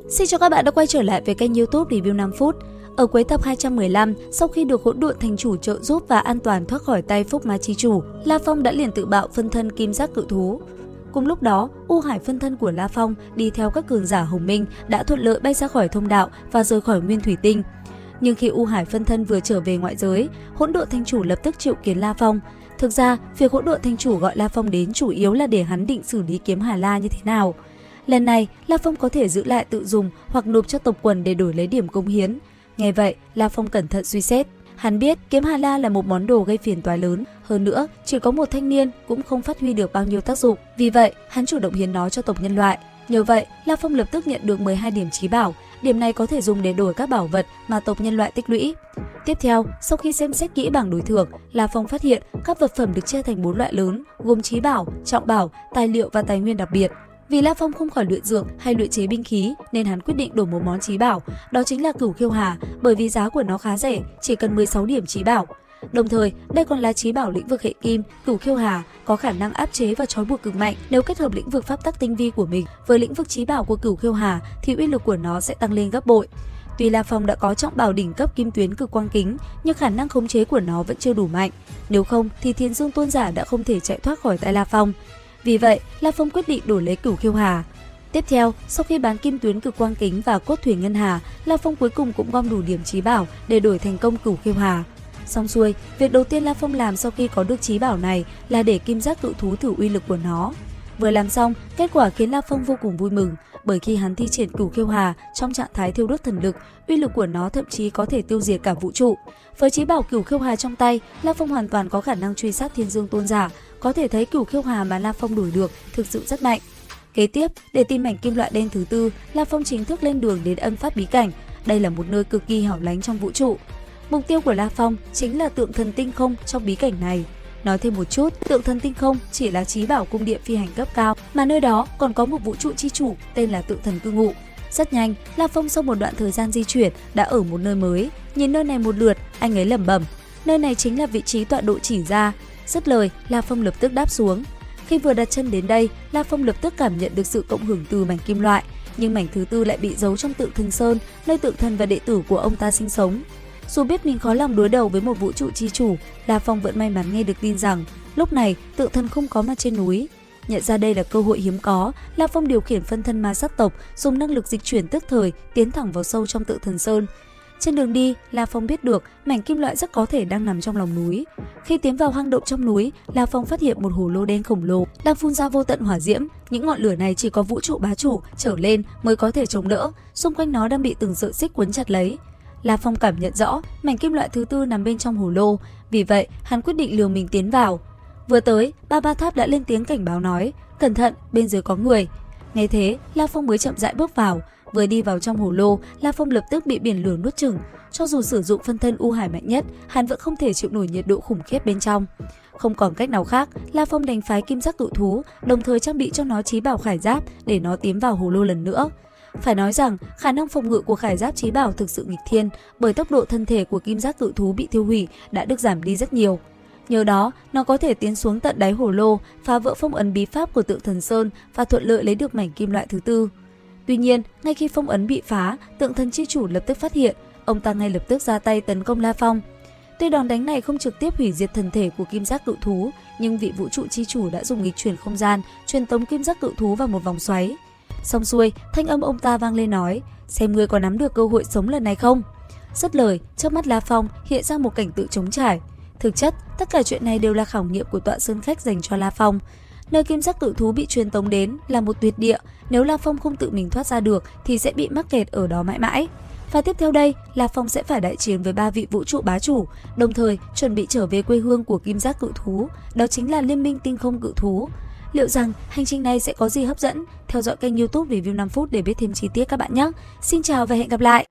nước. Xin chào các bạn đã quay trở lại với kênh YouTube Review 5 phút. Ở cuối tập 215, sau khi được hỗn độn thành chủ trợ giúp và an toàn thoát khỏi tay Phúc Ma Chi Chủ, La Phong đã liền tự bạo phân thân kim giác cự thú. Cùng lúc đó, U Hải phân thân của La Phong đi theo các cường giả Hồng Minh đã thuận lợi bay ra khỏi thông đạo và rời khỏi Nguyên Thủy Tinh. Nhưng khi U Hải phân thân vừa trở về ngoại giới, hỗn độn thành chủ lập tức triệu kiến La Phong. Thực ra, việc hỗn độn thành chủ gọi La Phong đến chủ yếu là để hắn định xử lý kiếm Hà La như thế nào. Lần này, La Phong có thể giữ lại tự dùng hoặc nộp cho tộc quần để đổi lấy điểm cống hiến. Nghe vậy, La Phong cẩn thận suy xét. Hắn biết kiếm Hà La là một món đồ gây phiền toái lớn, hơn nữa chỉ có một thanh niên cũng không phát huy được bao nhiêu tác dụng. Vì vậy, hắn chủ động hiến nó cho tộc nhân loại. Nhờ vậy, La Phong lập tức nhận được 12 điểm chí bảo. Điểm này có thể dùng để đổi các bảo vật mà tộc nhân loại tích lũy. Tiếp theo, sau khi xem xét kỹ bảng đối thưởng, La Phong phát hiện các vật phẩm được chia thành 4 loại lớn, gồm chí bảo, trọng bảo, tài liệu và tài nguyên đặc biệt. Vì La Phong không khỏi luyện dược hay luyện chế binh khí nên hắn quyết định đổi một món chí bảo, đó chính là Cửu Khiêu Hà, bởi vì giá của nó khá rẻ, chỉ cần 16 điểm chí bảo. Đồng thời, đây còn là chí bảo lĩnh vực hệ kim. Cửu Khiêu Hà có khả năng áp chế và trói buộc cực mạnh. Nếu kết hợp lĩnh vực pháp tắc tinh vi của mình với lĩnh vực chí bảo của Cửu Khiêu Hà thì uy lực của nó sẽ tăng lên gấp bội. Tuy La Phong đã có trọng bảo đỉnh cấp kim tuyến cực quang kính, nhưng khả năng khống chế của nó vẫn chưa đủ mạnh. Nếu không thì Thiên Dương Tôn giả đã không thể chạy thoát khỏi tay La Phong. Vì vậy, La Phong quyết định đổi lấy Cửu Khiêu Hà. Tiếp theo, sau khi bán kim tuyến cực quang kính và cốt thủy ngân hà, La Phong cuối cùng cũng gom đủ điểm chí bảo để đổi thành công Cửu Khiêu Hà. Xong xuôi, việc đầu tiên La Phong làm sau khi có được chí bảo này là để kim giác cự thú thử uy lực của nó. Vừa làm xong, kết quả khiến La Phong vô cùng vui mừng, bởi khi hắn thi triển Cửu Khiêu Hà trong trạng thái thiêu đốt thần lực, uy lực của nó thậm chí có thể tiêu diệt cả vũ trụ. Với chí bảo Cửu Khiêu Hà trong tay, La Phong hoàn toàn có khả năng truy sát Thiên Dương Tôn giả. Có thể thấy Cửu Khiêu Hà mà La Phong đổi được thực sự rất mạnh. Kế tiếp, để tìm mảnh kim loại đen thứ tư, La Phong chính thức lên đường đến Ân Pháp bí cảnh. Đây là một nơi cực kỳ hẻo lánh trong vũ trụ. Mục tiêu của La Phong chính là tượng thần tinh không trong bí cảnh này. Nói thêm một chút, tượng thần tinh không chỉ là chí bảo cung điện phi hành cấp cao, mà nơi đó còn có một vũ trụ chi chủ tên là tượng thần cư ngụ. Rất nhanh, La Phong sau một đoạn thời gian di chuyển đã ở một nơi mới. Nhìn nơi này một lượt, anh ấy lẩm bẩm, nơi này chính là vị trí tọa độ chỉ ra. Dứt lời, La Phong lập tức đáp xuống. Khi vừa đặt chân đến đây, La Phong lập tức cảm nhận được sự cộng hưởng từ mảnh kim loại, nhưng mảnh thứ tư lại bị giấu trong tượng thần sơn, nơi tượng thần và đệ tử của ông ta sinh sống. Dù biết mình khó lòng đối đầu với một vũ trụ chi chủ, La Phong vẫn may mắn nghe được tin rằng lúc này tượng thần không có mặt trên núi. Nhận ra đây là cơ hội hiếm có, La Phong điều khiển phân thân ma sát tộc, dùng năng lực dịch chuyển tức thời tiến thẳng vào sâu trong tượng thần sơn. Trên đường đi, La Phong biết được mảnh kim loại rất có thể đang nằm trong lòng núi. Khi tiến vào hang động trong núi, La Phong phát hiện một hồ lô đen khổng lồ đang phun ra vô tận hỏa diễm. Những ngọn lửa này chỉ có vũ trụ bá chủ trở lên mới có thể chống đỡ, xung quanh nó đang bị từng sợi xích quấn chặt lấy. La Phong cảm nhận rõ mảnh kim loại thứ tư nằm bên trong hồ lô, vì vậy hắn quyết định liều mình tiến vào. Vừa tới, Ba Tháp đã lên tiếng cảnh báo nói, cẩn thận, bên dưới có người. Nghe thế, La Phong mới chậm rãi bước vào. Vừa đi vào trong hồ lô, La Phong lập tức bị biển lửa nuốt chửng. Cho dù sử dụng phân thân U Hải mạnh nhất, hắn vẫn không thể chịu nổi nhiệt độ khủng khiếp bên trong. Không còn cách nào khác, La Phong đành phái kim giác cự thú, đồng thời trang bị cho nó chí bảo khải giáp để nó tiến vào hồ lô lần nữa. Phải nói rằng, khả năng phòng ngự của khải giáp chí bảo thực sự nghịch thiên, bởi tốc độ thân thể của kim giác cự thú bị thiêu hủy đã được giảm đi rất nhiều. Nhờ đó, nó có thể tiến xuống tận đáy hồ lô, phá vỡ phong ấn bí pháp của tượng thần sơn và thuận lợi lấy được mảnh kim loại thứ tư. Tuy nhiên, ngay khi phong ấn bị phá, tượng thần chi chủ lập tức phát hiện, ông ta ngay lập tức ra tay tấn công La Phong. Tuy đòn đánh này không trực tiếp hủy diệt thần thể của kim giác cự thú, nhưng vị vũ trụ chi chủ đã dùng nghịch chuyển không gian, truyền tống kim giác cự thú vào một vòng xoáy. Xong xuôi, thanh âm ông ta vang lên nói, xem ngươi có nắm được cơ hội sống lần này không? Dứt lời, trước mắt La Phong hiện ra một cảnh tượng trống trải. Thực chất, tất cả chuyện này đều là khảo nghiệm của tọa sơn khách dành cho La Phong. Nơi kim giác cự thú bị truyền tống đến là một tuyệt địa, nếu La Phong không tự mình thoát ra được thì sẽ bị mắc kẹt ở đó mãi mãi. Và tiếp theo đây, La Phong sẽ phải đại chiến với 3 vị vũ trụ bá chủ, đồng thời chuẩn bị trở về quê hương của kim giác cự thú, đó chính là Liên minh tinh không cự thú. Liệu rằng hành trình này sẽ có gì hấp dẫn? Theo dõi kênh YouTube Review 5 phút để biết thêm chi tiết các bạn nhé. Xin chào và hẹn gặp lại!